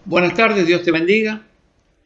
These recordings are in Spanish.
Buenas tardes, Dios te bendiga.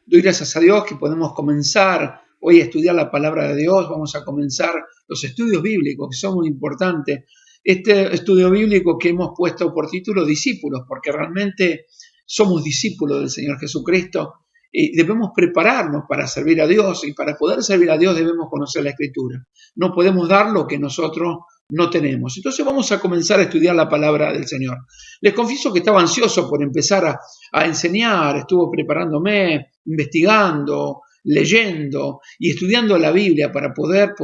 Doy gracias a Dios que podemos comenzar hoy a estudiar la palabra de Dios. Vamos a comenzar los estudios bíblicos, que son muy importantes. Este estudio bíblico que hemos puesto por título Discípulos, porque realmente somos discípulos del Señor Jesucristo y debemos prepararnos para servir a Dios, y para poder servir a Dios debemos conocer la Escritura. No podemos dar lo que nosotros no tenemos. Entonces vamos a comenzar a estudiar la palabra del Señor. Les confieso que estaba ansioso por empezar a enseñar, estuve preparándome, investigando, leyendo y estudiando la Biblia para poder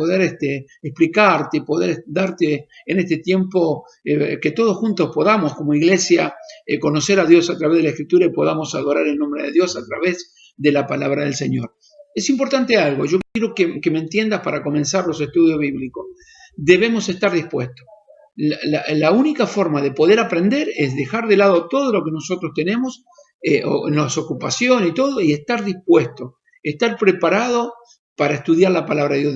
explicarte, poder darte en este tiempo que todos juntos podamos como iglesia conocer a Dios a través de la Escritura y podamos adorar el nombre de Dios a través de la palabra del Señor. Es importante algo, yo quiero que me entiendas para comenzar los estudios bíblicos. Debemos estar dispuestos. La única forma de poder aprender es dejar de lado todo lo que nosotros tenemos, o en las ocupaciones y todo, y estar dispuesto, estar preparado para estudiar la palabra de Dios,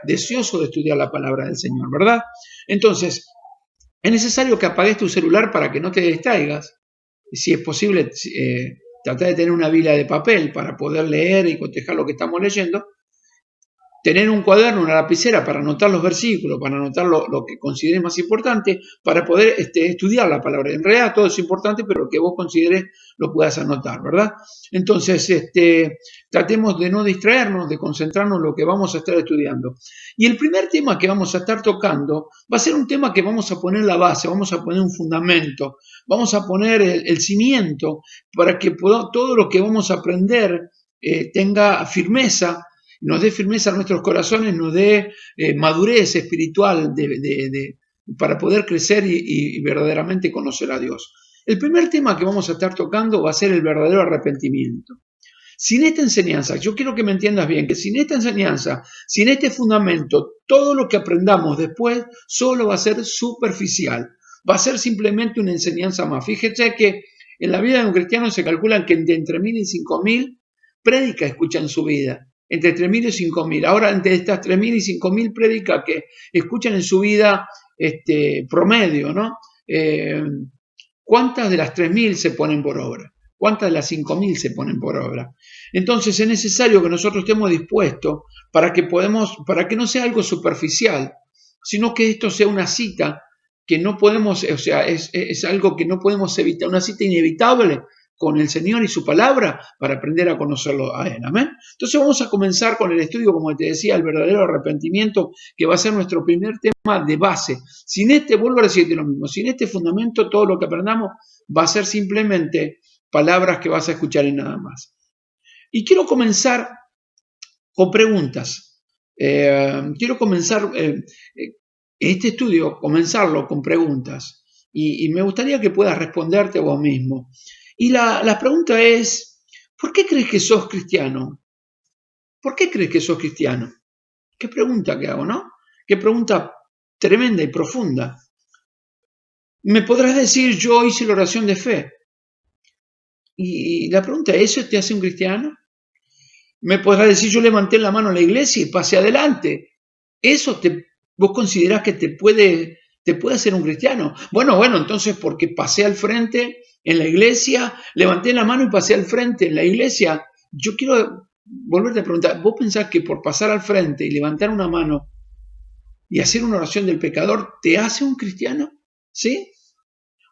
deseoso de estudiar la palabra del Señor, ¿verdad? Entonces, es necesario que apagues tu celular para que no te distraigas. Si es posible, tratar de tener una Biblia de papel para poder leer y cotejar lo que estamos leyendo. Tener un cuaderno, una lapicera para anotar los versículos, para anotar lo que consideres más importante, para poder estudiar la palabra. En realidad todo es importante, pero lo que vos consideres lo puedas anotar, ¿verdad? Entonces, tratemos de no distraernos, de concentrarnos en lo que vamos a estar estudiando. Y el primer tema que vamos a estar tocando va a ser un tema que vamos a poner la base, vamos a poner un fundamento, vamos a poner el cimiento para que todo lo que vamos a aprender tenga firmeza, nos dé firmeza a nuestros corazones, nos dé madurez espiritual para poder crecer y verdaderamente conocer a Dios. El primer tema que vamos a estar tocando va a ser el verdadero arrepentimiento. Sin esta enseñanza, yo quiero que me entiendas bien, que sin esta enseñanza, sin este fundamento, todo lo que aprendamos después solo va a ser superficial, va a ser simplemente una enseñanza más. Fíjese que en la vida de un cristiano se calculan que entre 1.000 y 5.000 prédicas escuchan en su vida. Entre 3.000 y 5.000. Ahora, entre estas 3.000 y 5.000 prédicas que escuchan en su vida promedio, ¿no? ¿Cuántas de las 3.000 se ponen por obra? ¿Cuántas de las 5.000 se ponen por obra? Entonces es necesario que nosotros estemos dispuestos para que no sea algo superficial, sino que esto sea una cita que no podemos, es algo que no podemos evitar, una cita inevitable con el Señor y su palabra para aprender a conocerlo a Él. Amén. Entonces vamos a comenzar con el estudio, como te decía, el verdadero arrepentimiento, que va a ser nuestro primer tema de base. Vuelvo a decirte lo mismo, sin este fundamento todo lo que aprendamos va a ser simplemente palabras que vas a escuchar y nada más. Y quiero comenzar con preguntas. Quiero comenzar este estudio, comenzarlo con preguntas. Y me gustaría que puedas responderte a vos mismo. Y la pregunta es, ¿por qué crees que sos cristiano? ¿Por qué crees que sos cristiano? Qué pregunta que hago, ¿no? Qué pregunta tremenda y profunda. Me podrás decir, yo hice la oración de fe. Y la pregunta es, ¿eso te hace un cristiano? Me podrás decir, yo levanté la mano en la iglesia y pasé adelante. ¿Vos considerás que te puede hacer un cristiano? Bueno, entonces porque pasé al frente en la iglesia, levanté la mano y pasé al frente en la iglesia. Yo quiero volverte a preguntar, ¿vos pensás que por pasar al frente y levantar una mano y hacer una oración del pecador te hace un cristiano? ¿Sí?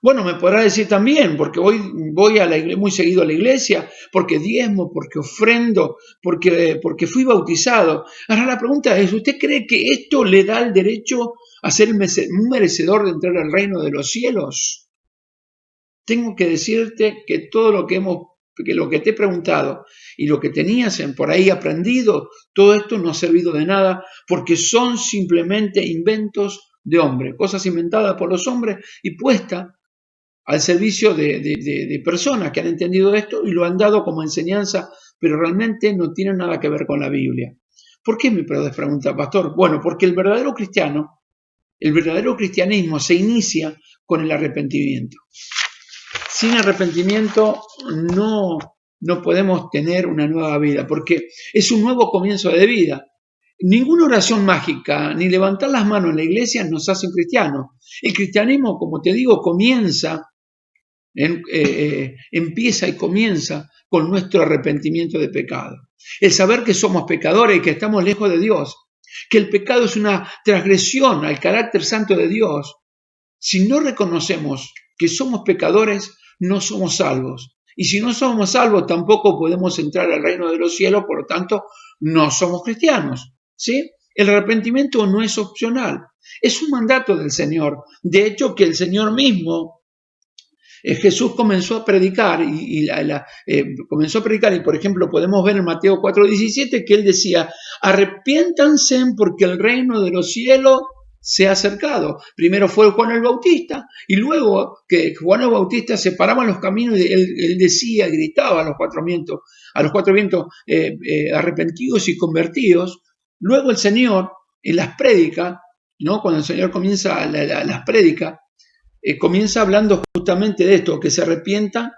Bueno, me podrá decir también, porque hoy voy muy seguido a la iglesia, porque diezmo, porque ofrendo, porque fui bautizado. Ahora la pregunta es, ¿usted cree que esto le da el derecho a ser un merecedor de entrar al reino de los cielos? Tengo que decirte que todo lo que te he preguntado y lo que tenías por ahí aprendido, todo esto no ha servido de nada, porque son simplemente inventos de hombres, cosas inventadas por los hombres y puestas al servicio de personas que han entendido esto y lo han dado como enseñanza, pero realmente no tienen nada que ver con la Biblia. ¿Por qué me puedes preguntar, pastor? Bueno, porque el verdadero cristianismo se inicia con el arrepentimiento. Sin arrepentimiento no podemos tener una nueva vida, porque es un nuevo comienzo de vida. Ninguna oración mágica, ni levantar las manos en la iglesia nos hace un cristiano. El cristianismo, como te digo, comienza empieza y comienza con nuestro arrepentimiento de pecado. El saber que somos pecadores y que estamos lejos de Dios, que el pecado es una transgresión al carácter santo de Dios. Si no reconocemos que somos pecadores, no somos salvos. Y si no somos salvos, tampoco podemos entrar al reino de los cielos, por lo tanto, no somos cristianos. ¿Sí? El arrepentimiento no es opcional, es un mandato del Señor. De hecho, que el Señor mismo, Jesús comenzó a predicar y por ejemplo podemos ver en Mateo 4:17 que él decía, arrepiéntanse porque el reino de los cielos se ha acercado. Primero fue Juan el Bautista y luego que Juan el Bautista separaba los caminos y él decía, gritaba a los cuatro vientos, arrepentidos y convertidos. Luego el Señor en las prédicas, ¿no? Cuando el Señor comienza las prédicas, comienza hablando justamente de esto, que se arrepientan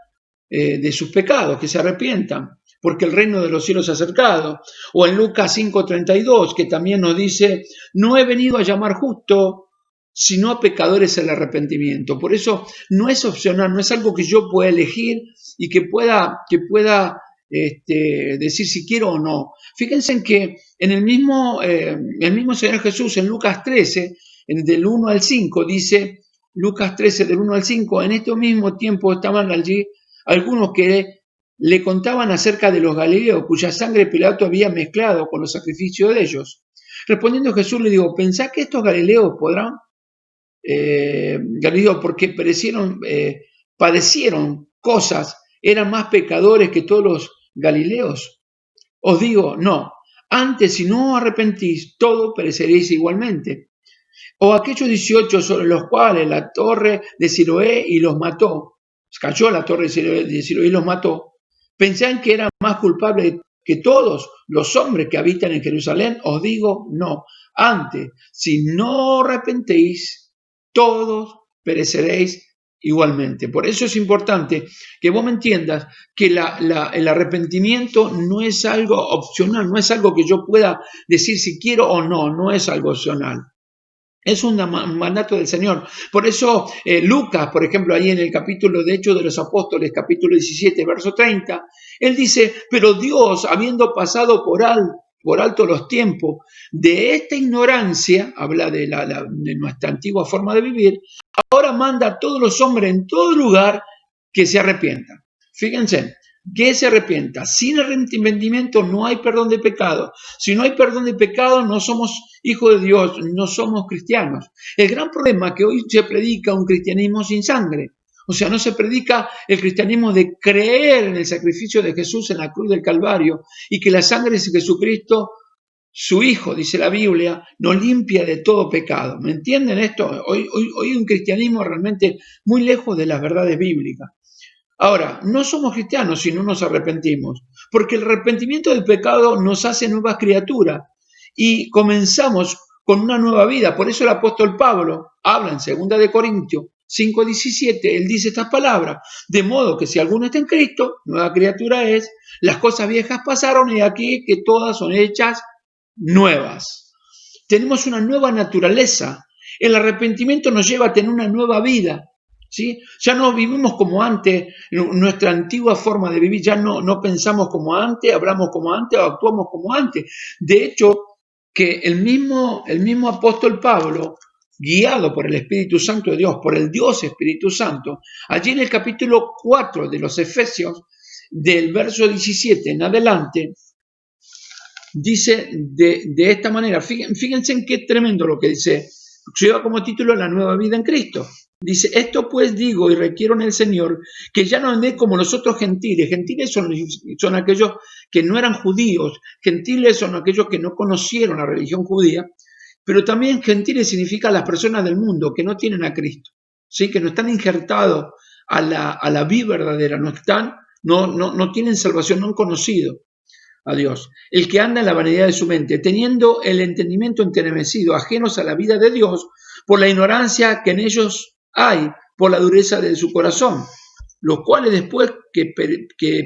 de sus pecados, que se arrepientan, porque el reino de los cielos se ha acercado. O en Lucas 5:32, que también nos dice, no he venido a llamar justo, sino a pecadores el arrepentimiento. Por eso no es opcional, no es algo que yo pueda elegir y que pueda decir si quiero o no. Fíjense en que en el mismo Señor Jesús, en Lucas 13, del 1 al 5, dice, Lucas 13, del 1 al 5, en este mismo tiempo estaban allí algunos que le contaban acerca de los galileos, cuya sangre Pilato había mezclado con los sacrificios de ellos. Respondiendo Jesús le dijo, ¿pensás que estos galileos podrán? Galileo, porque padecieron cosas, eran más pecadores que todos los galileos. Os digo, no, antes si no arrepentís, todos pereceréis igualmente. O aquellos 18 sobre los cuales la torre de Siloé y los mató, cayó la torre de Siloé y los mató, ¿pensaban que eran más culpables que todos los hombres que habitan en Jerusalén? Os digo, no. Antes, si no arrepentéis, todos pereceréis igualmente. Por eso es importante que vos me entiendas que el arrepentimiento no es algo opcional, no es algo que yo pueda decir si quiero o no, no es algo opcional. Es un mandato del Señor. Por eso Lucas, por ejemplo, ahí en el capítulo de Hechos de los Apóstoles, capítulo 17, verso 30, él dice, pero Dios, habiendo pasado por alto los tiempos de esta ignorancia, habla de nuestra antigua forma de vivir, ahora manda a todos los hombres en todo lugar que se arrepientan. Fíjense, que se arrepienta. Sin arrepentimiento no hay perdón de pecado. Si no hay perdón de pecado, no somos hijos de Dios, no somos cristianos. El gran problema es que hoy se predica un cristianismo sin sangre. O sea, no se predica el cristianismo de creer en el sacrificio de Jesús en la cruz del Calvario y que la sangre de Jesucristo, su Hijo, dice la Biblia, nos limpia de todo pecado. ¿Me entienden esto? Hoy un cristianismo realmente muy lejos de las verdades bíblicas. Ahora, no somos cristianos si no nos arrepentimos, porque el arrepentimiento del pecado nos hace nuevas criaturas y comenzamos con una nueva vida. Por eso el apóstol Pablo habla en 2 Corintios 5:17, él dice estas palabras, de modo que si alguno está en Cristo, nueva criatura es, las cosas viejas pasaron y aquí que todas son hechas nuevas. Tenemos una nueva naturaleza. El arrepentimiento nos lleva a tener una nueva vida. ¿Sí? Ya no vivimos como antes, nuestra antigua forma de vivir, ya no pensamos como antes, hablamos como antes o actuamos como antes. De hecho, que el mismo apóstol Pablo, guiado por el Espíritu Santo de Dios, por el Dios Espíritu Santo, allí en el capítulo 4 de los Efesios, del verso 17 en adelante, dice de esta manera, fíjense en qué tremendo lo que dice, lleva como título La nueva vida en Cristo. Dice, esto pues digo y requiero en el Señor, que ya no andéis como los otros gentiles. Gentiles son aquellos que no eran judíos, gentiles son aquellos que no conocieron la religión judía, pero también gentiles significa las personas del mundo que no tienen a Cristo, ¿sí? Que no están injertados a la vida verdadera, no tienen salvación, no han conocido a Dios. El que anda en la vanidad de su mente, teniendo el entendimiento entenebrecido, ajenos a la vida de Dios, por la ignorancia que en ellos hay, por la dureza de su corazón, los cuales después que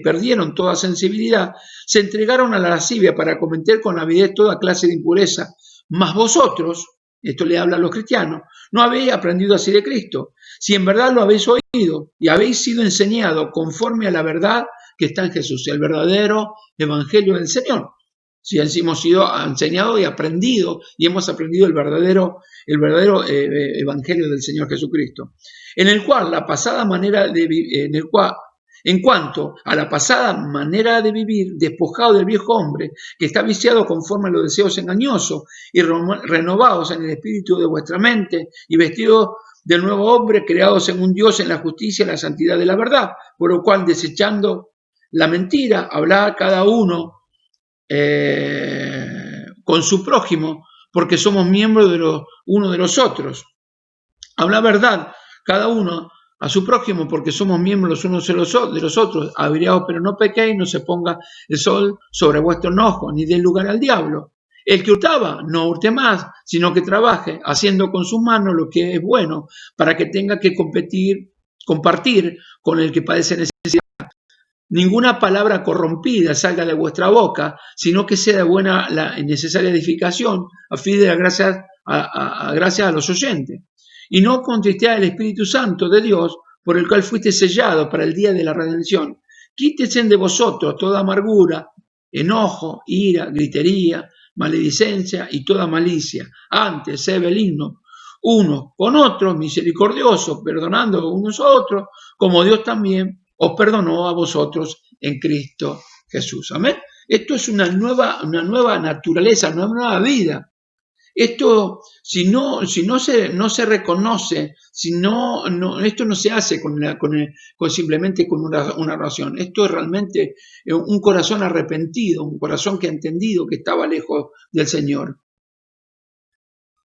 perdieron toda sensibilidad, se entregaron a la lascivia para cometer con avidez toda clase de impureza. Mas vosotros, esto le habla a los cristianos, no habéis aprendido así de Cristo. Si en verdad lo habéis oído y habéis sido enseñado conforme a la verdad que está en Jesús, el verdadero evangelio del Señor. Si hemos sido enseñados y aprendido, y hemos aprendido el verdadero evangelio del Señor Jesucristo, en el cual la pasada manera de vivir, en cuanto a la pasada manera de vivir, despojado del viejo hombre, que está viciado conforme a los deseos engañosos, y renovados en el espíritu de vuestra mente, y vestidos del nuevo hombre, creado según Dios en la justicia y la santidad de la verdad, por lo cual, desechando la mentira, hablad cada uno con su prójimo, porque somos miembros de los unos de los otros. Habla verdad cada uno a su prójimo, porque somos miembros los unos de los otros. Aviriaos, pero no pequéis, no se ponga el sol sobre vuestro enojo, ni dé lugar al diablo. El que hurtaba, no hurte más, sino que trabaje, haciendo con sus manos lo que es bueno, para que tenga que compartir con el que padece necesidad. Ninguna palabra corrompida salga de vuestra boca, sino que sea de buena la necesaria edificación, a fin de dar gracias a los oyentes. Y no contristéis al Espíritu Santo de Dios, por el cual fuiste sellado para el día de la redención. Quítese de vosotros toda amargura, enojo, ira, gritería, maledicencia y toda malicia. Antes, sed benignos unos con otros, misericordiosos, perdonando unos a otros, como Dios también os perdonó a vosotros en Cristo Jesús. Amén. Esto es una nueva naturaleza, una nueva vida. Esto, si no se reconoce, esto no se hace simplemente con una oración. Esto es realmente un corazón arrepentido, un corazón que ha entendido que estaba lejos del Señor.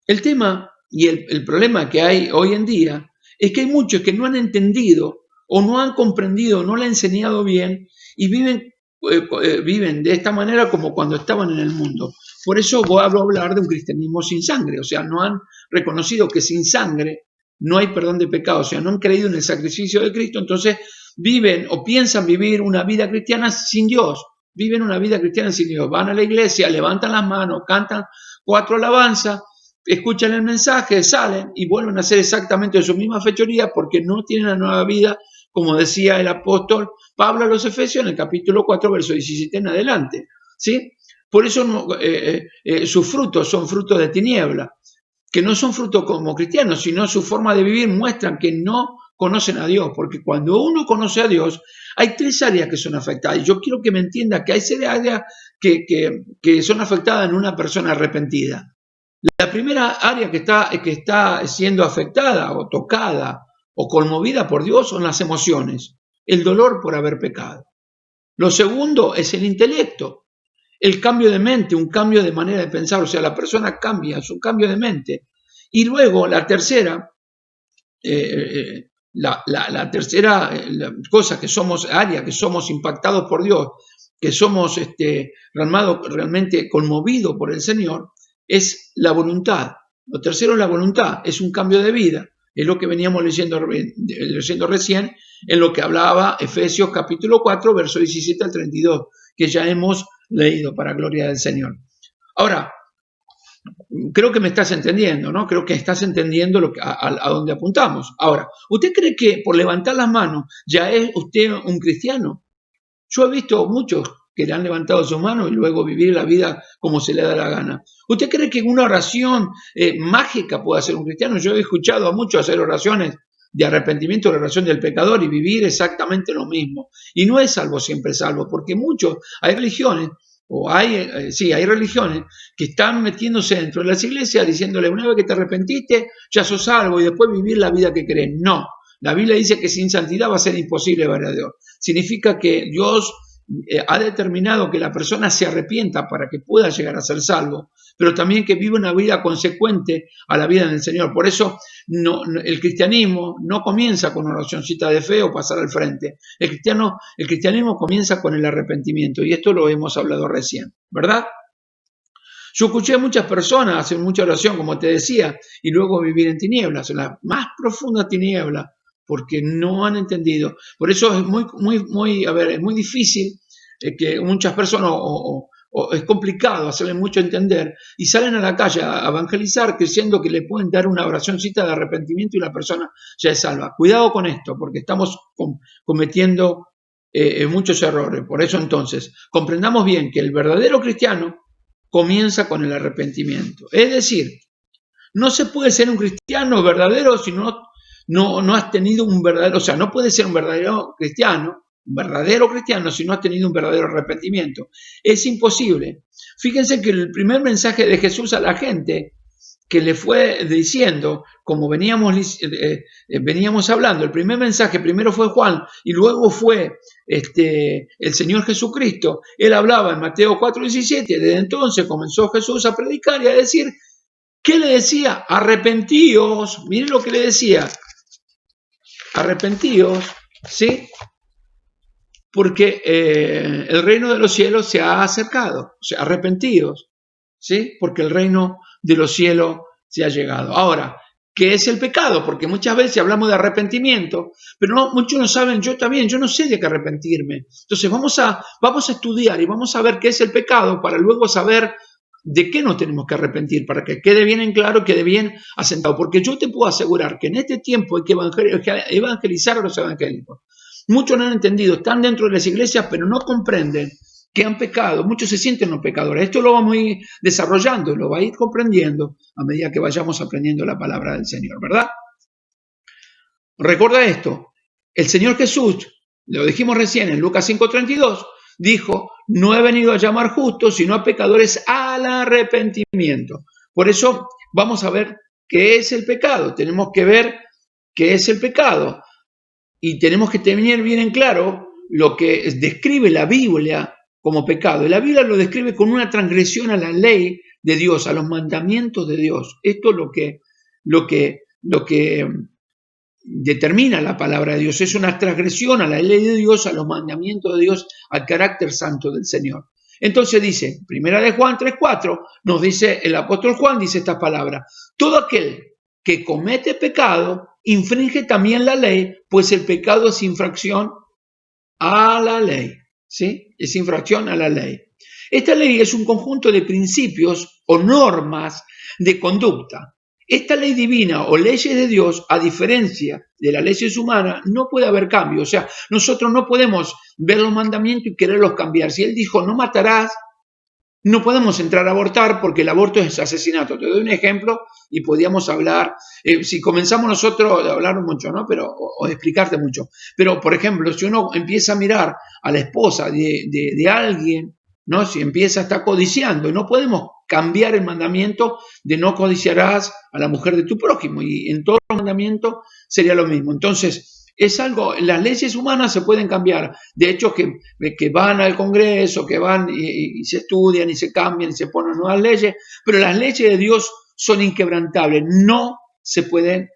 El tema y el problema que hay hoy en día es que hay muchos que no han entendido o no han comprendido, no le han enseñado bien y viven de esta manera como cuando estaban en el mundo. Por eso voy a hablar de un cristianismo sin sangre, o sea, no han reconocido que sin sangre no hay perdón de pecados, o sea, no han creído en el sacrificio de Cristo, entonces viven o piensan vivir una vida cristiana sin Dios, viven una vida cristiana sin Dios, van a la iglesia, levantan las manos, cantan 4 alabanzas, escuchan el mensaje, salen y vuelven a hacer exactamente su misma fechoría porque no tienen la nueva vida, como decía el apóstol Pablo a los Efesios en el capítulo 4, verso 17 en adelante. ¿Sí? Por eso sus frutos son frutos de tiniebla, que no son frutos como cristianos, sino su forma de vivir muestran que no conocen a Dios, porque cuando uno conoce a Dios, hay 3 áreas que son afectadas. Y yo quiero que me entienda que hay 6 áreas que son afectadas en una persona arrepentida. La primera área que está siendo afectada o tocada o conmovida por Dios son las emociones, el dolor por haber pecado. Lo segundo es el intelecto, el cambio de mente, un cambio de manera de pensar, o sea, la persona cambia, es un cambio de mente. Y luego la tercera, la tercera cosa que somos, área que somos impactados por Dios, que somos realmente conmovidos por el Señor, es la voluntad. Lo tercero es la voluntad, es un cambio de vida. Es lo que veníamos leyendo recién en lo que hablaba Efesios capítulo 4, verso 17 al 32, que ya hemos leído para gloria del Señor. Ahora, creo que me estás entendiendo, ¿no? Creo que estás entendiendo a dónde apuntamos. Ahora, ¿usted cree que por levantar las manos ya es usted un cristiano? Yo he visto muchos que le han levantado sus manos y luego vivir la vida como se le da la gana. ¿Usted cree que una oración mágica puede hacer un cristiano? Yo he escuchado a muchos hacer oraciones de arrepentimiento, la oración del pecador y vivir exactamente lo mismo. Y no es salvo siempre salvo, porque hay religiones, hay religiones que están metiéndose dentro de las iglesias diciéndole una vez que te arrepentiste, ya sos salvo y después vivir la vida que querés. No. La Biblia dice que sin santidad va a ser imposible ver a Dios. Significa que Dios ha determinado que la persona se arrepienta para que pueda llegar a ser salvo, pero también que viva una vida consecuente a la vida del Señor. Por eso el cristianismo no comienza con una oracioncita de fe o pasar al frente. El cristianismo comienza con el arrepentimiento, y esto lo hemos hablado recién, ¿verdad? Yo escuché a muchas personas hacer mucha oración, como te decía, y luego vivir en tinieblas, en la más profunda tiniebla, porque no han entendido. Por eso es muy difícil que muchas personas o es complicado hacerle mucho entender, y salen a la calle a evangelizar creyendo que le pueden dar una oracióncita de arrepentimiento y la persona ya es salva. Cuidado con esto, porque estamos cometiendo muchos errores. Por eso entonces, comprendamos bien que el verdadero cristiano comienza con el arrepentimiento. Es decir, no se puede ser un cristiano verdadero si no has tenido un verdadero, o sea, no puedes ser un verdadero cristiano si no has tenido un verdadero arrepentimiento. Es imposible. Fíjense que el primer mensaje de Jesús a la gente que le fue diciendo, como veníamos hablando, el primer mensaje primero fue Juan y luego fue el Señor Jesucristo. Él hablaba en Mateo 4:17, desde entonces comenzó Jesús a predicar y a decir, ¿qué le decía? Arrepentíos, miren lo que le decía, arrepentíos, ¿sí? Porque el reino de los cielos se ha acercado, o sea, arrepentíos, ¿sí? Porque el reino de los cielos se ha llegado. Ahora, ¿qué es el pecado? Porque muchas veces hablamos de arrepentimiento, pero muchos no saben, yo también, yo no sé de qué arrepentirme. Entonces vamos a estudiar y vamos a ver qué es el pecado para luego saber de qué nos tenemos que arrepentir, para que quede bien en claro, quede bien asentado. Porque yo te puedo asegurar que en este tiempo hay que evangelizar a los evangélicos. Muchos no han entendido, están dentro de las iglesias, pero no comprenden que han pecado. Muchos se sienten los pecadores. Esto lo vamos a ir desarrollando, lo va a ir comprendiendo a medida que vayamos aprendiendo la palabra del Señor, ¿verdad? Recuerda esto, el Señor Jesús, lo dijimos recién en Lucas 5:32, dijo, no he venido a llamar justos, sino a pecadores al arrepentimiento. Por eso vamos a ver qué es el pecado. Tenemos que ver qué es el pecado. Y tenemos que tener bien en claro lo que describe la Biblia como pecado. Y la Biblia lo describe con una transgresión a la ley de Dios, a los mandamientos de Dios. Esto es lo que determina la palabra de Dios. Es una transgresión a la ley de Dios, a los mandamientos de Dios, al carácter santo del Señor. Entonces dice, primera de Juan 3:4, nos dice el apóstol Juan, dice estas palabras, todo aquel que comete pecado infringe también la ley, pues el pecado es infracción a la ley, ¿sí? Es infracción a la ley. Esta ley es un conjunto de principios o normas de conducta. Esta ley divina o leyes de Dios, a diferencia de las leyes humanas, no puede haber cambio. O sea, nosotros no podemos ver los mandamientos y quererlos cambiar. Si Él dijo, no matarás, no podemos entrar a abortar porque el aborto es asesinato. Te doy un ejemplo y podríamos hablar, si comenzamos nosotros a hablar mucho, ¿no? Pero, o explicarte mucho. Pero, por ejemplo, si uno empieza a mirar a la esposa de alguien, ¿no? Si empieza a estar codiciando, no podemos cambiar el mandamiento de no codiciarás a la mujer de tu prójimo. Y en todo el mandamiento sería lo mismo. Entonces, es algo, las leyes humanas se pueden cambiar. De hecho, que van al Congreso, que van y se estudian y se cambian y se ponen nuevas leyes, pero las leyes de Dios son inquebrantables, no se pueden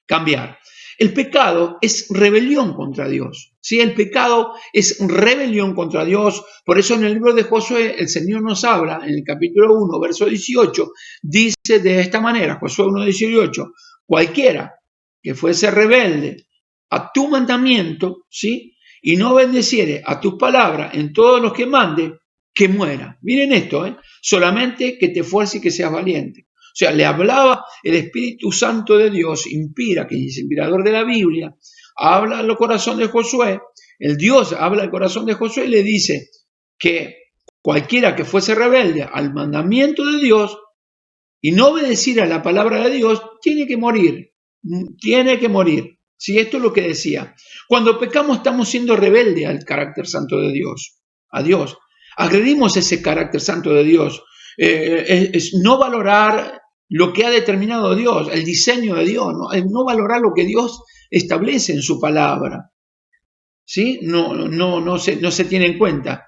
cambiar. El pecado es rebelión contra Dios. ¿Sí? El pecado es rebelión contra Dios. Por eso en el libro de Josué el Señor nos habla, en el capítulo 1, verso 18, dice de esta manera, Josué 1:18, cualquiera que fuese rebelde a tu mandamiento, ¿sí? Y no obedeciere a tus palabras en todos los que mande, que muera. Miren esto, solamente que te esfuerces y que seas valiente. O sea, le hablaba el Espíritu Santo de Dios, inspira, que es inspirador de la Biblia, habla al corazón de Josué, el Dios habla al corazón de Josué y le dice que cualquiera que fuese rebelde al mandamiento de Dios y no obedeciera a la palabra de Dios, tiene que morir. Sí, esto es lo que decía. Cuando pecamos estamos siendo rebeldes al carácter santo de Dios, a Dios. Agredimos ese carácter santo de Dios. Es no valorar lo que ha determinado Dios, el diseño de Dios, no valorar lo que Dios establece en su palabra. ¿Sí? No se tiene en cuenta.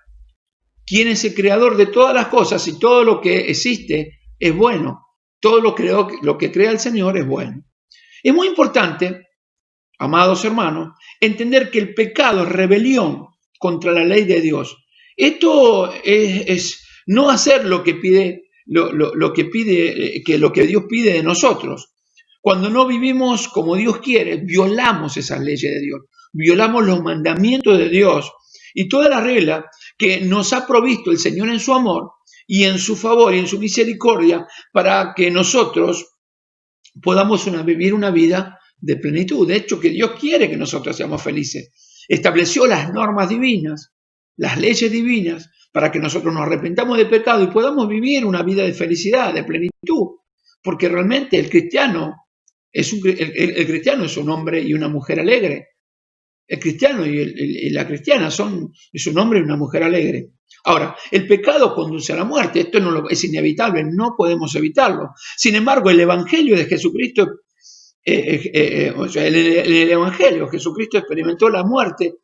¿Quién es el creador de todas las cosas? Y todo lo que existe es bueno. Todo lo que crea el Señor es bueno. Es muy importante, amados hermanos, entender que el pecado es rebelión contra la ley de Dios. Esto es no hacer lo que Dios pide de nosotros. Cuando no vivimos como Dios quiere, violamos esas leyes de Dios, violamos los mandamientos de Dios y todas las reglas que nos ha provisto el Señor en su amor y en su favor y en su misericordia para que nosotros podamos vivir una vida de plenitud. De hecho, que Dios quiere que nosotros seamos felices. Estableció las normas divinas, las leyes divinas, para que nosotros nos arrepentamos de pecado y podamos vivir una vida de felicidad, de plenitud. Porque realmente el cristiano es un hombre y una mujer alegre. El cristiano y la cristiana es un hombre y una mujer alegre. Ahora, el pecado conduce a la muerte, esto es inevitable, no podemos evitarlo. Sin embargo, el Evangelio de Jesucristo, el Evangelio, Jesucristo experimentó la muerte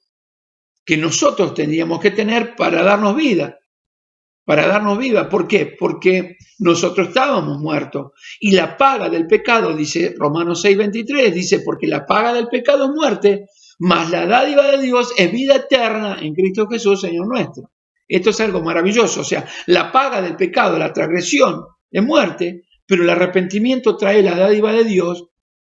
que nosotros tendríamos que tener para darnos vida. Para darnos vida. ¿Por qué? Porque nosotros estábamos muertos. Y la paga del pecado, dice Romanos 6:23, dice, porque la paga del pecado es muerte, mas la dádiva de Dios es vida eterna en Cristo Jesús, Señor nuestro. Esto es algo maravilloso. O sea, la paga del pecado, la transgresión, es muerte, pero el arrepentimiento trae la dádiva de Dios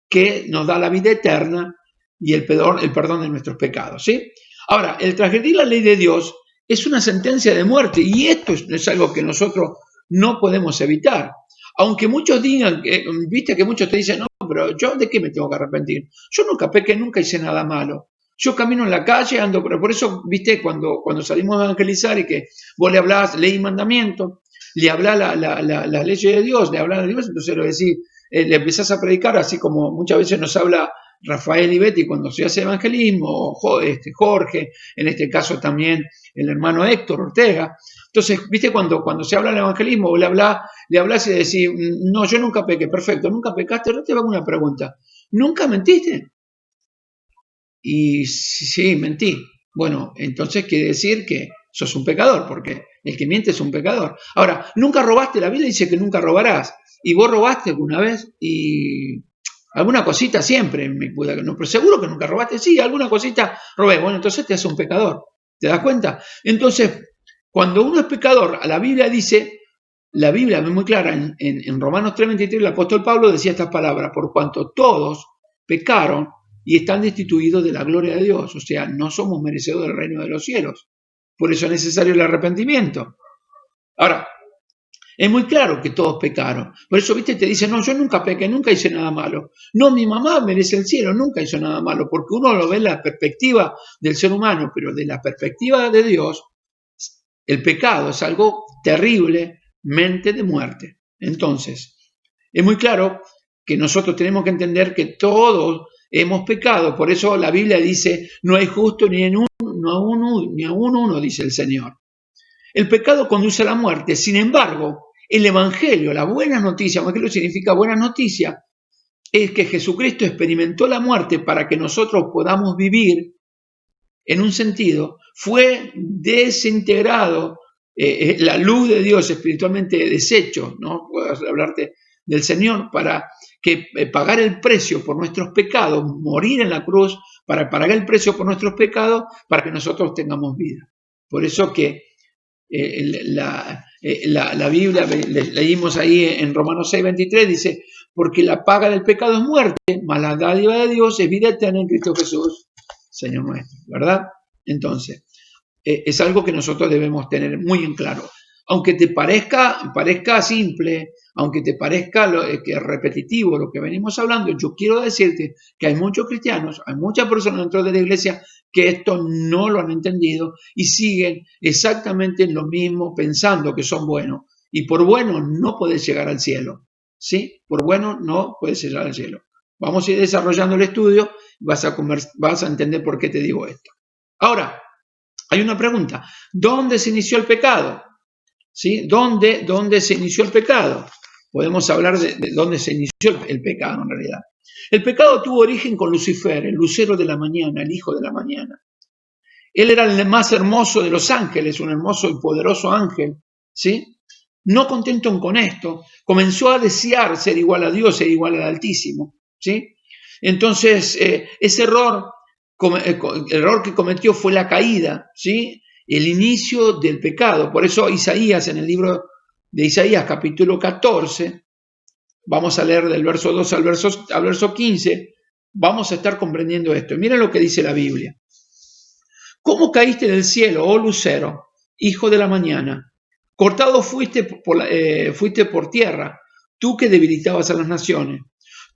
que nos da la vida eterna y el perdón de nuestros pecados, ¿sí? Ahora, el transgredir la ley de Dios es una sentencia de muerte y esto es algo que nosotros no podemos evitar. Aunque muchos digan, viste que muchos te dicen, no, pero yo ¿de qué me tengo que arrepentir? Yo nunca pequé, nunca hice nada malo. Yo camino en la calle, ando, pero por eso, viste, cuando salimos a evangelizar y que vos le hablás ley y mandamiento, le hablás la ley de Dios, le hablás de Dios, entonces lo decís, le empezás a predicar, así como muchas veces nos habla Rafael y Betty cuando se hace evangelismo, Jorge, en este caso también el hermano Héctor Ortega. Entonces, viste, cuando se habla del evangelismo, le hablas y decís, no, yo nunca pequé, perfecto, nunca pecaste, no te hago una pregunta, ¿nunca mentiste? Y sí, mentí. Bueno, entonces quiere decir que sos un pecador, porque el que miente es un pecador. Ahora, nunca robaste, la Biblia dice que nunca robarás, y vos robaste alguna vez, y alguna cosita siempre, pero seguro que nunca robaste, sí, alguna cosita robé, bueno, entonces te hace un pecador, ¿te das cuenta? Entonces, cuando uno es pecador, a la Biblia dice, la Biblia es muy clara, en Romanos 3:23 el apóstol Pablo decía estas palabras, por cuanto todos pecaron y están destituidos de la gloria de Dios, o sea, no somos merecedores del reino de los cielos, por eso es necesario el arrepentimiento. Ahora, es muy claro que todos pecaron. Por eso, viste, te dicen, no, yo nunca pequé, nunca hice nada malo. No, mi mamá merece el cielo, nunca hizo nada malo, porque uno lo ve en la perspectiva del ser humano, pero de la perspectiva de Dios, el pecado es algo terriblemente de muerte. Entonces, es muy claro que nosotros tenemos que entender que todos hemos pecado. Por eso la Biblia dice, no hay justo ni aún uno, dice el Señor. El pecado conduce a la muerte. Sin embargo, el Evangelio, la buena noticia, Evangelio significa buena noticia, es que Jesucristo experimentó la muerte para que nosotros podamos vivir, en un sentido, fue desintegrado, la luz de Dios espiritualmente deshecho, ¿no? Puedo hablarte del Señor para que pagar el precio por nuestros pecados, morir en la cruz para pagar el precio por nuestros pecados, para que nosotros tengamos vida. Por eso que la Biblia, leímos ahí en Romanos 6:23, dice, porque la paga del pecado es muerte, mas la dádiva de Dios es vida eterna en Cristo Jesús, Señor nuestro, ¿verdad? Entonces, es algo que nosotros debemos tener muy en claro. Aunque te parezca simple, aunque te parezca que es repetitivo lo que venimos hablando, yo quiero decirte que hay muchos cristianos, hay muchas personas dentro de la iglesia que esto no lo han entendido y siguen exactamente en lo mismo pensando que son buenos. Y por bueno no puedes llegar al cielo, ¿sí? Por bueno no puedes llegar al cielo. Vamos a ir desarrollando el estudio, vas a entender por qué te digo esto. Ahora, hay una pregunta. ¿Dónde se inició el pecado? ¿Sí? ¿Dónde se inició el pecado? Podemos hablar de dónde se inició el pecado en realidad. El pecado tuvo origen con Lucifer, el lucero de la mañana, el hijo de la mañana. Él era el más hermoso de los ángeles, un hermoso y poderoso ángel, ¿sí? No contento con esto, comenzó a desear ser igual a Dios, ser igual al Altísimo, ¿sí? Entonces, ese error, el error que cometió fue la caída, ¿sí? El inicio del pecado. Por eso Isaías, en el libro de Isaías, capítulo 14, vamos a leer del verso 2 al verso 15, vamos a estar comprendiendo esto. Miren lo que dice la Biblia. ¿Cómo caíste del cielo, oh lucero, hijo de la mañana. Cortado fuiste por tierra, tú que debilitabas a las naciones.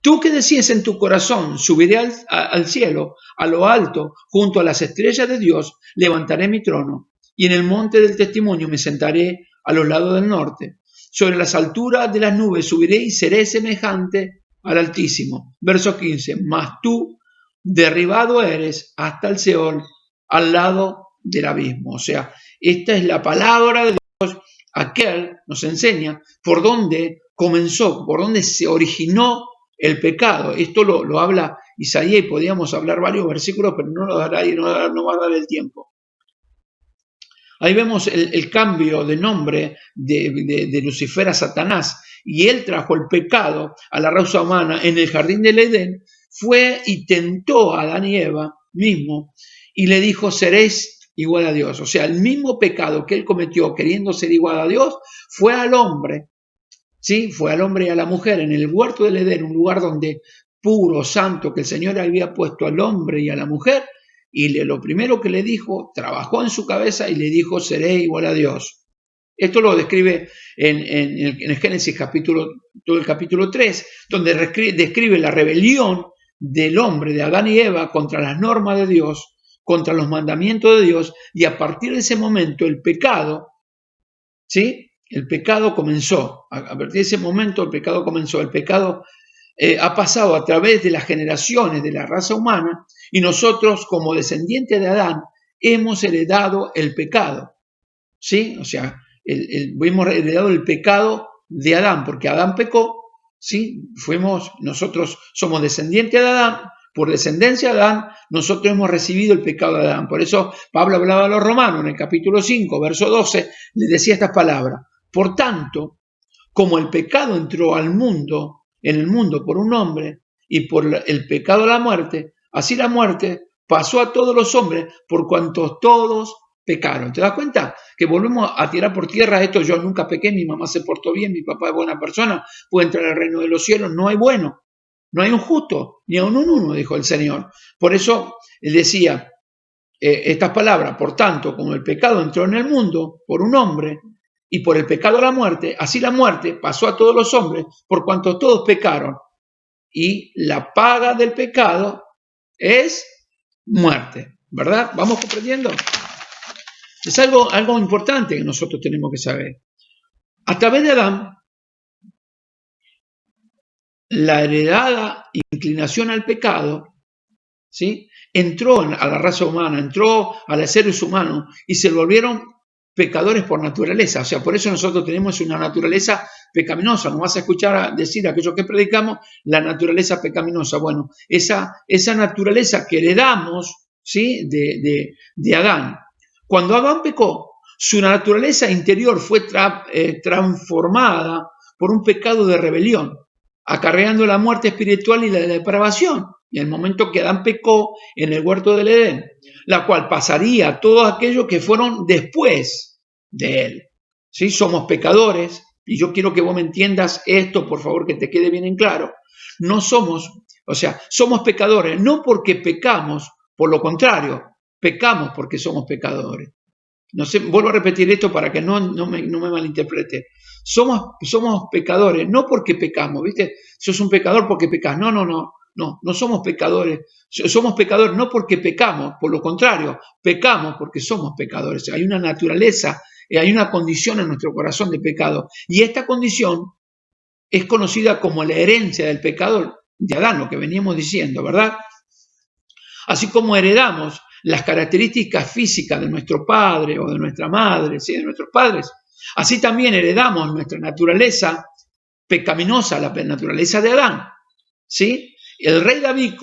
Tú que decías en tu corazón, subiré al cielo, a lo alto, junto a las estrellas de Dios, levantaré mi trono, y en el monte del testimonio me sentaré a los lados del norte. Sobre las alturas de las nubes subiré y seré semejante al Altísimo. Verso 15. Mas tú derribado eres hasta el Seol, al lado del abismo. O sea, esta es la palabra de Dios. Aquel nos enseña por dónde comenzó, por dónde se originó el pecado. Esto lo habla Isaías y podríamos hablar varios versículos, pero no lo dará y no va a dar el tiempo. Ahí vemos el cambio de nombre de Lucifer a Satanás, y él trajo el pecado a la raza humana en el jardín del Edén, fue y tentó a Adán y Eva mismo, y le dijo, seréis igual a Dios. O sea, el mismo pecado que él cometió queriendo ser igual a Dios, fue al hombre, ¿sí? Fue al hombre y a la mujer en el huerto del Edén, un lugar donde puro, santo, que el Señor había puesto al hombre y a la mujer, y lo primero que le dijo, trabajó en su cabeza y le dijo, seré igual a Dios. Esto lo describe en el Génesis todo el capítulo 3, donde describe la rebelión del hombre, de Adán y Eva, contra las normas de Dios, contra los mandamientos de Dios, y a partir de ese momento el pecado, ¿sí? El pecado comenzó. A partir de ese momento el pecado comenzó. El pecado ha pasado a través de las generaciones de la raza humana, y nosotros, como descendientes de Adán, hemos heredado el pecado. ¿Sí? O sea, hemos heredado el pecado de Adán, porque Adán pecó, ¿sí? Nosotros somos descendientes de Adán, por descendencia de Adán, nosotros hemos recibido el pecado de Adán. Por eso Pablo hablaba a los romanos en el capítulo 5, verso 12, les decía estas palabras. Por tanto, como el pecado entró al mundo, en el mundo por un hombre, y por el pecado la muerte, así la muerte pasó a todos los hombres por cuantos todos pecaron. ¿Te das cuenta? Que volvemos a tirar por tierra esto, yo nunca pequé, mi mamá se portó bien, mi papá es buena persona, puede entrar al reino de los cielos, no hay bueno, no hay un justo, ni aun un uno, dijo el Señor. Por eso él decía estas palabras, por tanto, como el pecado entró en el mundo por un hombre, y por el pecado la muerte, así la muerte pasó a todos los hombres, por cuanto todos pecaron. Y la paga del pecado es muerte, ¿verdad? ¿Vamos comprendiendo? Es algo importante que nosotros tenemos que saber. A través de Adán, la heredada inclinación al pecado, ¿sí? Entró a la raza humana, entró a los seres humanos y se volvieron pecadores por naturaleza. O sea, por eso nosotros tenemos una naturaleza pecaminosa. Nos vas a escuchar decir aquellos que predicamos la naturaleza pecaminosa. Bueno, esa naturaleza que heredamos, ¿sí? de Adán. Cuando Adán pecó, su naturaleza interior fue transformada por un pecado de rebelión, acarreando la muerte espiritual y la depravación. Y en el momento que Adán pecó en el huerto del Edén, la cual pasaría a todos aquellos que fueron después de él. ¿Sí? Somos pecadores, y yo quiero que vos me entiendas esto, por favor, que te quede bien en claro. No somos, o sea, somos pecadores, no porque pecamos, por lo contrario, pecamos porque somos pecadores. No sé, vuelvo a repetir esto para que no me malinterprete. Somos pecadores, no porque pecamos, ¿viste? Sos un pecador porque pecas. No somos pecadores. Somos pecadores no porque pecamos, por lo contrario, pecamos porque somos pecadores. Hay una naturaleza, hay una condición en nuestro corazón de pecado. Y esta condición es conocida como la herencia del pecado de Adán, lo que veníamos diciendo, ¿verdad? Así como heredamos las características físicas de nuestro padre o de nuestra madre, ¿sí? De nuestros padres, así también heredamos nuestra naturaleza pecaminosa, la naturaleza de Adán, ¿sí? El rey David,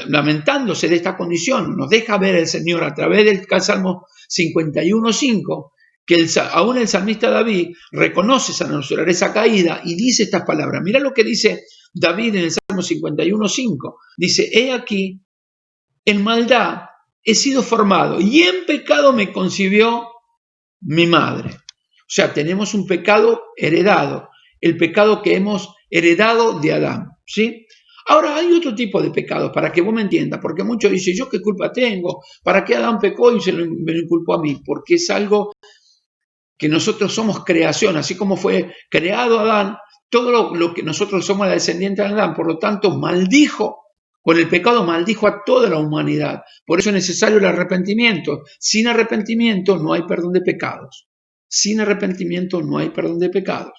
lamentándose de esta condición, nos deja ver el Señor a través del Salmo 51:5, que aún el salmista David reconoce esa naturaleza caída y dice estas palabras. Mira lo que dice David en el Salmo 51:5. Dice, he aquí, en maldad he sido formado y en pecado me concibió mi madre. O sea, tenemos un pecado heredado, el pecado que hemos heredado de Adán, ¿sí? Ahora, hay otro tipo de pecados, para que vos me entiendas, porque muchos dicen, ¿yo qué culpa tengo? ¿Para qué Adán pecó y me lo inculpó a mí? Porque es algo que nosotros somos creación, así como fue creado Adán, todo lo que nosotros somos la descendiente de Adán, por lo tanto, con el pecado maldijo a toda la humanidad. Por eso es necesario el arrepentimiento. Sin arrepentimiento no hay perdón de pecados. Sin arrepentimiento no hay perdón de pecados.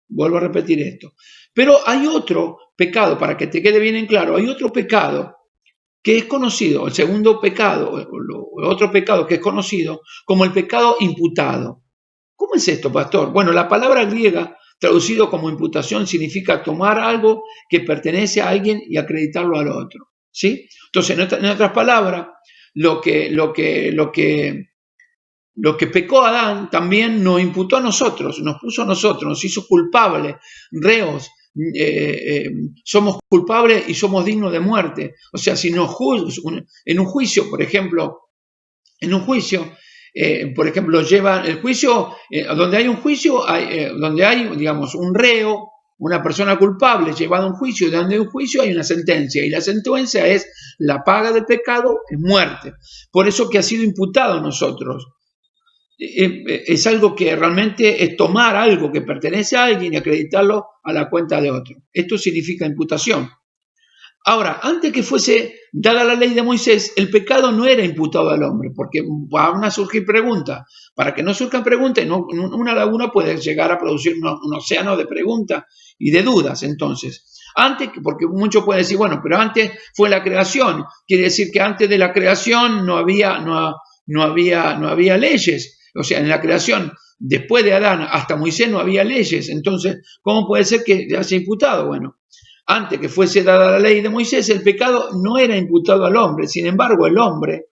Vuelvo a repetir esto. Pero hay otro pecado, para que te quede bien en claro, hay otro pecado que es conocido, el segundo pecado, el otro pecado que es conocido como el pecado imputado. ¿Cómo es esto, pastor? Bueno, la palabra griega traducido como imputación significa tomar algo que pertenece a alguien y acreditarlo al otro, ¿sí? Entonces, en otras palabras, lo que pecó Adán también nos imputó a nosotros, nos puso a nosotros, nos hizo culpables, reos, somos culpables y somos dignos de muerte. O sea, si nos en un juicio, por ejemplo, lleva el juicio, donde hay un juicio, donde hay, digamos, un reo, una persona culpable llevada a un juicio, donde hay un juicio hay una sentencia, y la sentencia es la paga del pecado, es muerte. Por eso que ha sido imputado a nosotros. Es algo que realmente es tomar algo que pertenece a alguien y acreditarlo a la cuenta de otro. Esto significa imputación. Ahora, antes que fuese dada la ley de Moisés, el pecado no era imputado al hombre, porque van a surgir preguntas. Para que no surjan preguntas, una laguna puede llegar a producir un océano de preguntas y de dudas. Entonces, porque muchos pueden decir, bueno, pero antes fue la creación. Quiere decir que antes de la creación no había leyes. O sea, en la creación, después de Adán hasta Moisés no había leyes. Entonces, ¿cómo puede ser que ya sea imputado? Bueno, antes que fuese dada la ley de Moisés, el pecado no era imputado al hombre. Sin embargo, el hombre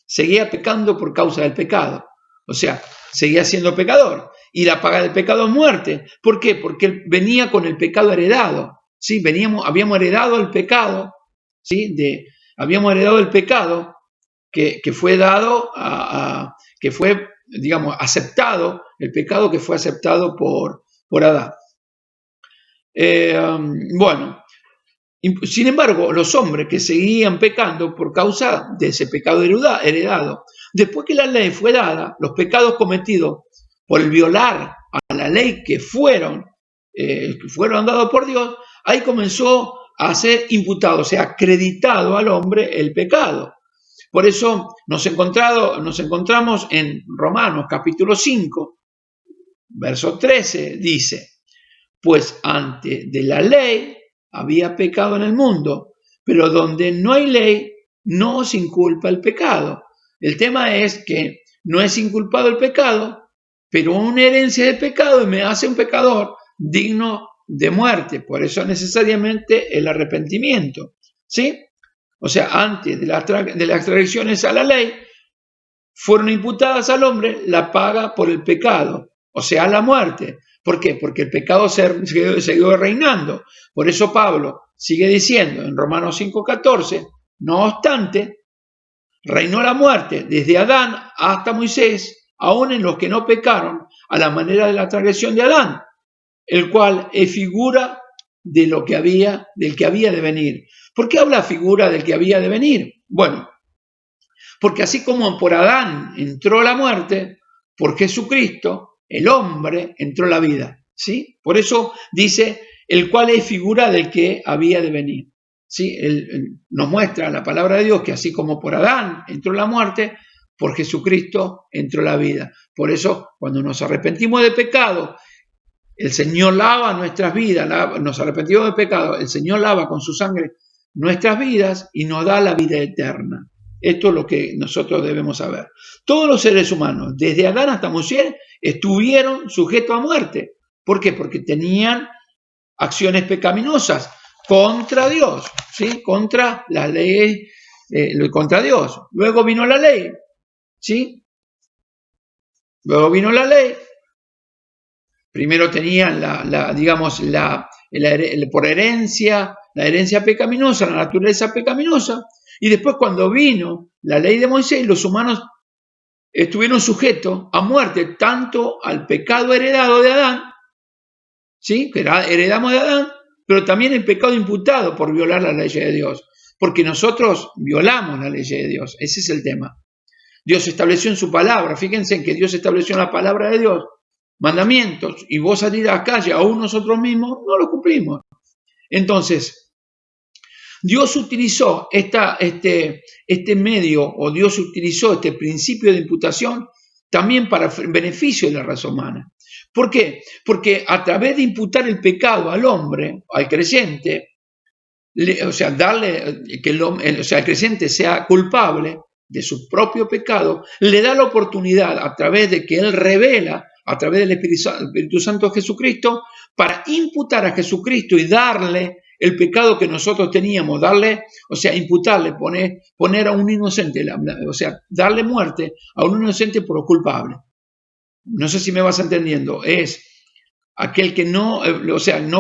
seguía pecando por causa del pecado. O sea, seguía siendo pecador. Y la paga del pecado es muerte. ¿Por qué? Porque él venía con el pecado heredado. ¿Sí? Habíamos heredado el pecado. ¿Sí? Habíamos heredado el pecado que fue dado que fue, digamos, aceptado, el pecado que fue aceptado por Adán. Bueno, sin embargo, los hombres que seguían pecando por causa de ese pecado heredado, después que la ley fue dada, los pecados cometidos por el violar a la ley que fueron dados por Dios, ahí comenzó a ser imputado, o sea, acreditado al hombre el pecado. Por eso nos encontramos en Romanos capítulo 5, verso 13, dice, pues antes de la ley había pecado en el mundo, pero donde no hay ley no se inculpa el pecado. El tema es que no es inculpado el pecado, pero una herencia de pecado me hace un pecador digno de muerte. Por eso necesariamente el arrepentimiento, ¿sí? O sea, antes de las transgresiones a la ley, fueron imputadas al hombre la paga por el pecado, o sea, la muerte. ¿Por qué? Porque el pecado siguió reinando. Por eso Pablo sigue diciendo en Romanos 5:14, no obstante, reinó la muerte desde Adán hasta Moisés, aún en los que no pecaron, a la manera de la transgresión de Adán, el cual es figura del que había de venir. ¿Por qué habla figura del que había de venir? Bueno, porque así como por Adán entró la muerte, por Jesucristo, el hombre, entró la vida. ¿Sí? Por eso dice, el cual es figura del que había de venir. ¿Sí? Nos muestra la palabra de Dios que así como por Adán entró la muerte, por Jesucristo entró la vida. Por eso, cuando nos arrepentimos de pecado, el Señor lava nuestras vidas, nos arrepentimos de pecado, el Señor lava con su sangre nuestras vidas y nos da la vida eterna. Esto es lo que nosotros debemos saber. Todos los seres humanos, desde Adán hasta Moisés, estuvieron sujetos a muerte. ¿Por qué? Porque tenían acciones pecaminosas contra Dios, ¿sí? Contra la ley, contra Dios. Luego vino la ley, ¿sí? Luego vino la ley. Primero tenían por herencia, la herencia pecaminosa, la naturaleza pecaminosa, y después cuando vino la ley de Moisés, los humanos estuvieron sujetos a muerte, tanto al pecado heredado de Adán, ¿sí? Que heredamos de Adán, pero también el pecado imputado por violar la ley de Dios, porque nosotros violamos la ley de Dios, ese es el tema. Dios estableció en su palabra, fíjense que Dios estableció en la palabra de Dios mandamientos, y vos salir a la calle, aún nosotros mismos, no lo cumplimos. Entonces, Dios utilizó este medio, o Dios utilizó este principio de imputación también para beneficio de la raza humana. ¿Por qué? Porque a través de imputar el pecado al hombre, al creyente, darle que el creyente sea culpable de su propio pecado, le da la oportunidad a través de que él revela, a través del Espíritu Santo de Jesucristo, para imputar a Jesucristo y darle el pecado que nosotros teníamos, imputarle, poner a un inocente, darle muerte a un inocente por culpable. No sé si me vas entendiendo, es aquel que no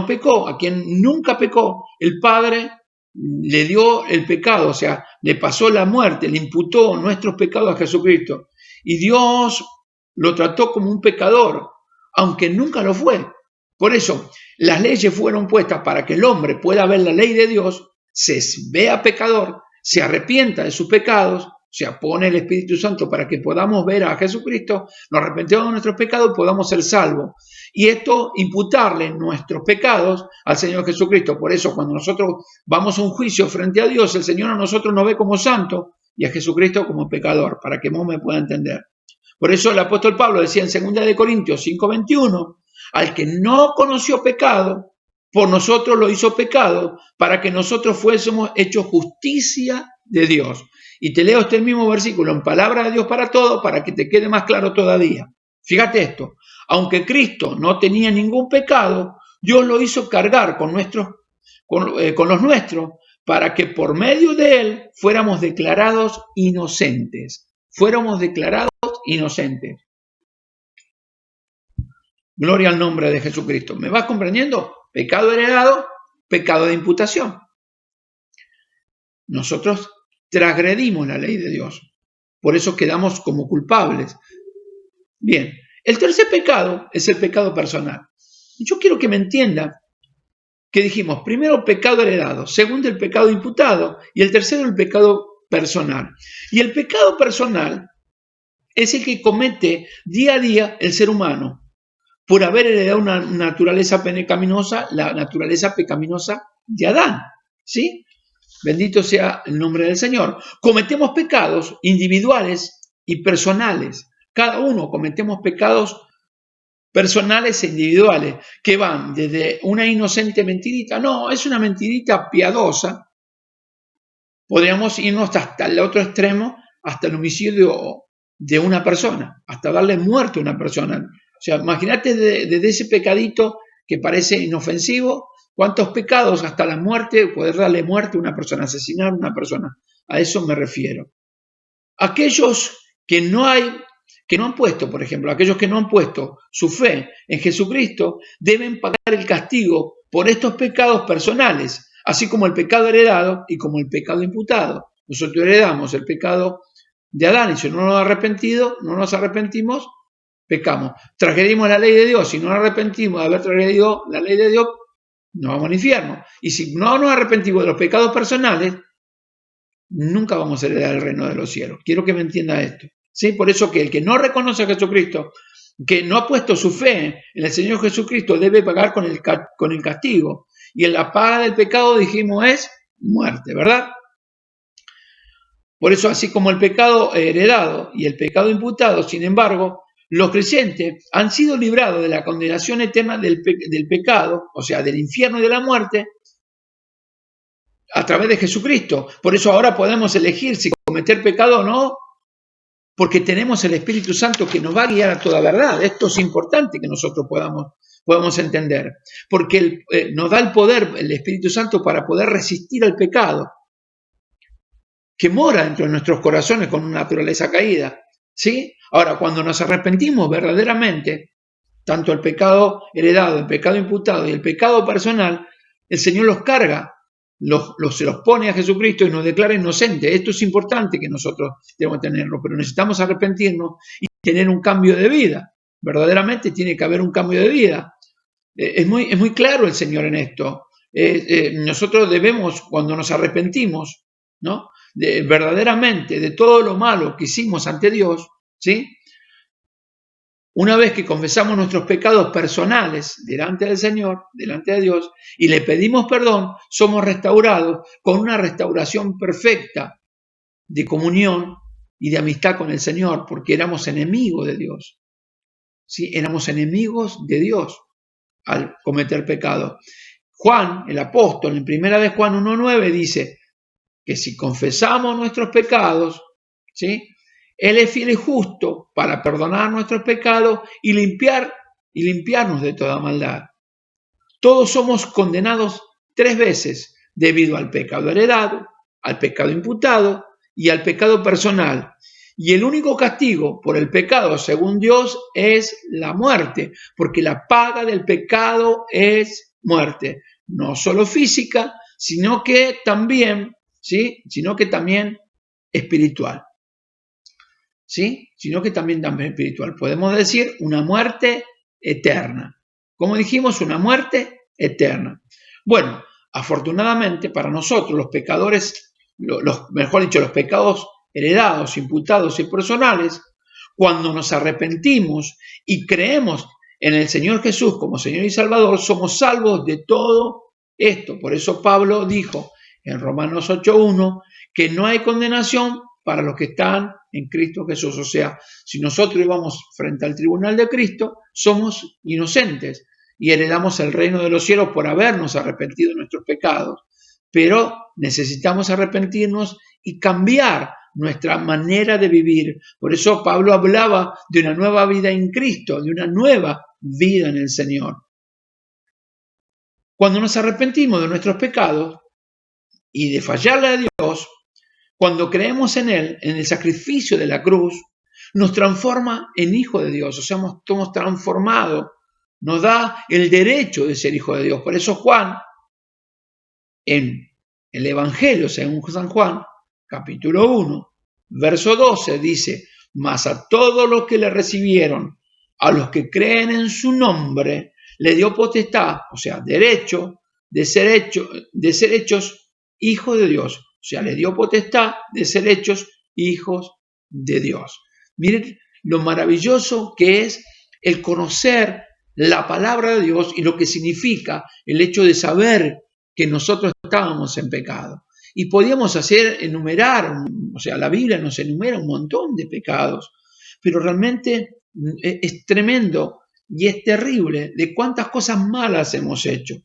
pecó, a quien nunca pecó, el Padre le dio el pecado, le pasó la muerte, le imputó nuestros pecados a Jesucristo. Y Dios lo trató como un pecador, aunque nunca lo fue. Por eso, las leyes fueron puestas para que el hombre pueda ver la ley de Dios, se vea pecador, se arrepienta de sus pecados, pone el Espíritu Santo para que podamos ver a Jesucristo, nos arrepentimos de nuestros pecados, podamos ser salvos. Y esto, imputarle nuestros pecados al Señor Jesucristo. Por eso, cuando nosotros vamos a un juicio frente a Dios, el Señor a nosotros nos ve como santo y a Jesucristo como pecador, para que vos me pueda entender. Por eso el apóstol Pablo decía en 2 Corintios 5:21, al que no conoció pecado, por nosotros lo hizo pecado, para que nosotros fuésemos hechos justicia de Dios. Y te leo este mismo versículo en palabra de Dios para todos, para que te quede más claro todavía. Fíjate esto, aunque Cristo no tenía ningún pecado, Dios lo hizo cargar con los nuestros, para que por medio de él fuéramos declarados inocentes. Fuéramos declarados inocentes. Gloria al nombre de Jesucristo. ¿Me vas comprendiendo? Pecado heredado, pecado de imputación. Nosotros transgredimos la ley de Dios. Por eso quedamos como culpables. Bien, el tercer pecado es el pecado personal. Y yo quiero que me entienda que dijimos, primero pecado heredado, segundo el pecado imputado y el tercero el pecado personal. Y el pecado personal es el que comete día a día el ser humano por haber heredado una naturaleza pecaminosa, la naturaleza pecaminosa de Adán, ¿sí? Bendito sea el nombre del Señor. Cometemos pecados individuales y personales. Cada uno cometemos pecados personales e individuales que van desde una inocente mentirita, no, es una mentirita piadosa. Podríamos irnos hasta el otro extremo, hasta el homicidio de una persona, hasta darle muerte a una persona. Imagínate desde ese pecadito que parece inofensivo, cuántos pecados hasta la muerte, poder darle muerte a una persona, asesinar a una persona. A eso me refiero. Aquellos que no han puesto, por ejemplo, aquellos que no han puesto su fe en Jesucristo, deben pagar el castigo por estos pecados personales, así como el pecado heredado y como el pecado imputado. Nosotros heredamos el pecado de Adán y si no nos arrepentimos, pecamos. Transgredimos la ley de Dios, si no nos arrepentimos de haber transgredido la ley de Dios, nos vamos al infierno. Y si no nos arrepentimos de los pecados personales, nunca vamos a heredar el reino de los cielos. Quiero que me entienda esto. ¿Sí? Por eso que el que no reconoce a Jesucristo, que no ha puesto su fe en el Señor Jesucristo, debe pagar con el castigo. Y en la paga del pecado, dijimos, es muerte, ¿verdad? Por eso, así como el pecado heredado y el pecado imputado, sin embargo, los creyentes han sido librados de la condenación eterna del pecado, o sea, del infierno y de la muerte, a través de Jesucristo. Por eso ahora podemos elegir si cometer pecado o no, porque tenemos el Espíritu Santo que nos va a guiar a toda verdad. Esto es importante que nosotros podamos entender, porque nos da el poder, el Espíritu Santo, para poder resistir al pecado, que mora dentro de nuestros corazones con una naturaleza caída. ¿Sí? Ahora, cuando nos arrepentimos verdaderamente, tanto el pecado heredado, el pecado imputado y el pecado personal, el Señor los carga, se los pone a Jesucristo y nos declara inocentes. Esto es importante que nosotros tenemos que tenerlo, pero necesitamos arrepentirnos y tener un cambio de vida. Verdaderamente tiene que haber un cambio de vida. Es muy claro el Señor en esto. Nosotros debemos, cuando nos arrepentimos, ¿no? Verdaderamente de todo lo malo que hicimos ante Dios, ¿sí? Una vez que confesamos nuestros pecados personales delante del Señor, delante de Dios, y le pedimos perdón, somos restaurados con una restauración perfecta de comunión y de amistad con el Señor, porque éramos enemigos de Dios. ¿Sí? Éramos enemigos de Dios al cometer pecado. Juan, el apóstol, en primera de Juan 1:9 dice que si confesamos nuestros pecados, ¿sí? Él es fiel y justo para perdonar nuestros pecados y limpiarnos de toda maldad. Todos somos condenados 3 veces debido al pecado heredado, al pecado imputado y al pecado personal. Y el único castigo por el pecado, según Dios, es la muerte, porque la paga del pecado es muerte, no solo física, sino que también, ¿sí? Sino que también espiritual. ¿Sí? Sino que también espiritual. Podemos decir una muerte eterna. Como dijimos, una muerte eterna. Bueno, afortunadamente para nosotros, los pecadores, mejor dicho, los pecados heredados, imputados y personales, cuando nos arrepentimos y creemos en el Señor Jesús como Señor y Salvador, somos salvos de todo esto. Por eso Pablo dijo en Romanos 8:1 que no hay condenación para los que están en Cristo Jesús. O sea, si nosotros íbamos frente al tribunal de Cristo, somos inocentes y heredamos el reino de los cielos por habernos arrepentido de nuestros pecados. Pero necesitamos arrepentirnos y cambiar nuestra manera de vivir. Por eso Pablo hablaba de una nueva vida en Cristo, de una nueva vida en el Señor. Cuando nos arrepentimos de nuestros pecados y de fallarle a Dios, cuando creemos en Él, en el sacrificio de la cruz, nos transforma en hijo de Dios, o sea, somos transformados, nos da el derecho de ser hijo de Dios. Por eso Juan, en el Evangelio según San Juan, capítulo 1, verso 12, dice, mas a todos los que le recibieron, a los que creen en su nombre, le dio potestad, o sea, derecho de ser hechos hijos de Dios. O sea, le dio potestad de ser hechos hijos de Dios. Miren lo maravilloso que es el conocer la palabra de Dios y lo que significa el hecho de saber que nosotros estábamos en pecado. Y podíamos enumerar, o sea, la Biblia nos enumera un montón de pecados, pero realmente es tremendo y es terrible de cuántas cosas malas hemos hecho.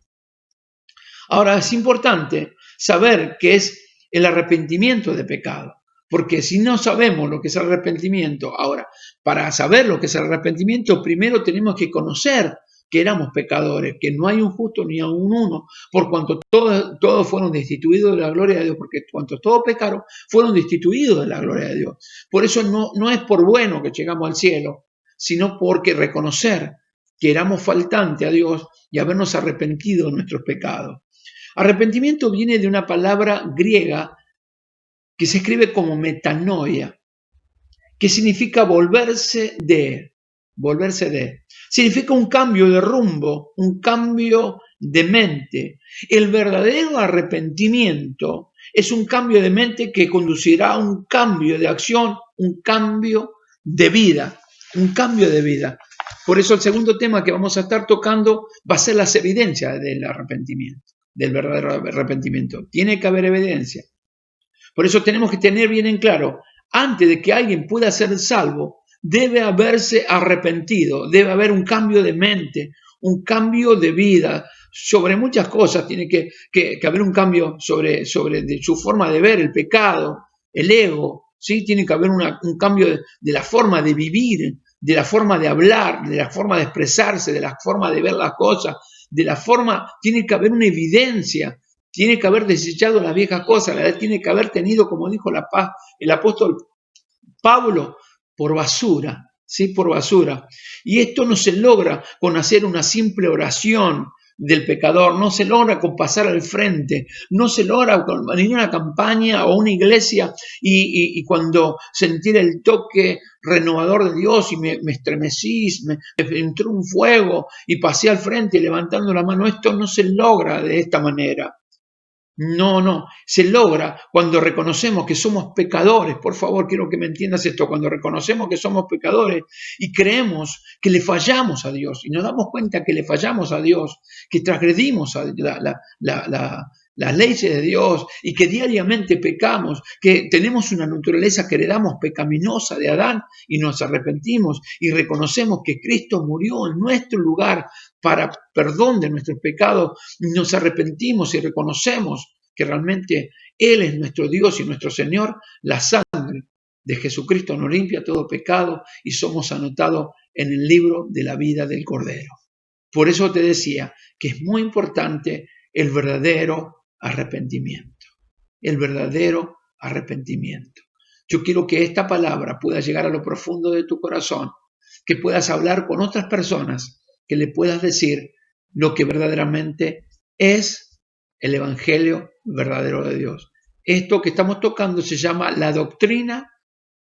Ahora, es importante saber qué es el arrepentimiento de pecado, porque si no sabemos lo que es el arrepentimiento, ahora, para saber lo que es el arrepentimiento, primero tenemos que conocer que éramos pecadores, que no hay un justo ni a un uno, por cuanto todos fueron destituidos de la gloria de Dios, porque cuanto todos pecaron, fueron destituidos de la gloria de Dios. Por eso no es por bueno que llegamos al cielo, sino porque reconocer que éramos faltantes a Dios y habernos arrepentido de nuestros pecados. Arrepentimiento viene de una palabra griega que se escribe como metanoia, que significa volverse de. Significa un cambio de rumbo, un cambio de mente. El verdadero arrepentimiento es un cambio de mente que conducirá a un cambio de acción, un cambio de vida, un cambio de vida. Por eso el segundo tema que vamos a estar tocando va a ser las evidencias del arrepentimiento, del verdadero arrepentimiento. Tiene que haber evidencia. Por eso tenemos que tener bien en claro, antes de que alguien pueda ser salvo, debe haberse arrepentido, debe haber un cambio de mente, un cambio de vida. Sobre muchas cosas tiene que haber un cambio sobre su forma de ver el pecado, el ego, ¿sí? Tiene que haber un cambio de la forma de vivir, de la forma de hablar, de la forma de expresarse, de la forma de ver las cosas, tiene que haber una evidencia. Tiene que haber desechado las viejas cosas, tiene que haber tenido, como dijo el apóstol Pablo, por basura, ¿sí? Por basura. Y esto no se logra con hacer una simple oración del pecador no se logra con pasar al frente, no se logra con ninguna campaña o una iglesia y cuando sentir el toque renovador de Dios y me estremecí, me entró un fuego y pasé al frente levantando la mano. Esto no se logra de esta manera. No, se logra cuando reconocemos que somos pecadores. Por favor, quiero que me entiendas esto. Cuando reconocemos que somos pecadores y creemos que le fallamos a Dios y nos damos cuenta que le fallamos a Dios, que transgredimos a las leyes de Dios y que diariamente pecamos, que tenemos una naturaleza que heredamos pecaminosa de Adán y nos arrepentimos y reconocemos que Cristo murió en nuestro lugar para perdón de nuestros pecados, nos arrepentimos y reconocemos que realmente Él es nuestro Dios y nuestro Señor, la sangre de Jesucristo nos limpia todo pecado y somos anotados en el libro de la vida del Cordero. Por eso te decía que es muy importante el verdadero arrepentimiento. El verdadero arrepentimiento. Yo quiero que esta palabra pueda llegar a lo profundo de tu corazón, que puedas hablar con otras personas, que le puedas decir lo que verdaderamente es el Evangelio verdadero de Dios. Esto que estamos tocando se llama la doctrina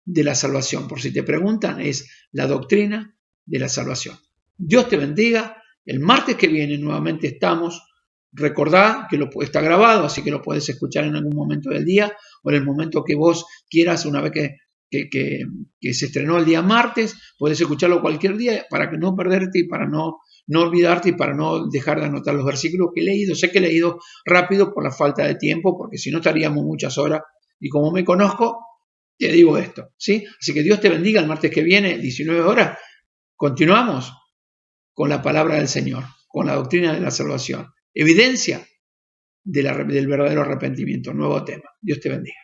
de la salvación. Por si te preguntan, es la doctrina de la salvación. Dios te bendiga. El martes que viene nuevamente estamos. Recordá que está grabado, así que lo puedes escuchar en algún momento del día o en el momento que vos quieras, una vez que se estrenó el día martes, puedes escucharlo cualquier día para que no perderte y para no olvidarte y para no dejar de anotar los versículos que he leído. Sé que he leído rápido por la falta de tiempo, porque si no estaríamos muchas horas y como me conozco, te digo esto, ¿sí? Así que Dios te bendiga. El martes que viene, 19 horas, continuamos con la palabra del Señor, con la doctrina de la salvación. Evidencia del verdadero arrepentimiento. Nuevo tema. Dios te bendiga.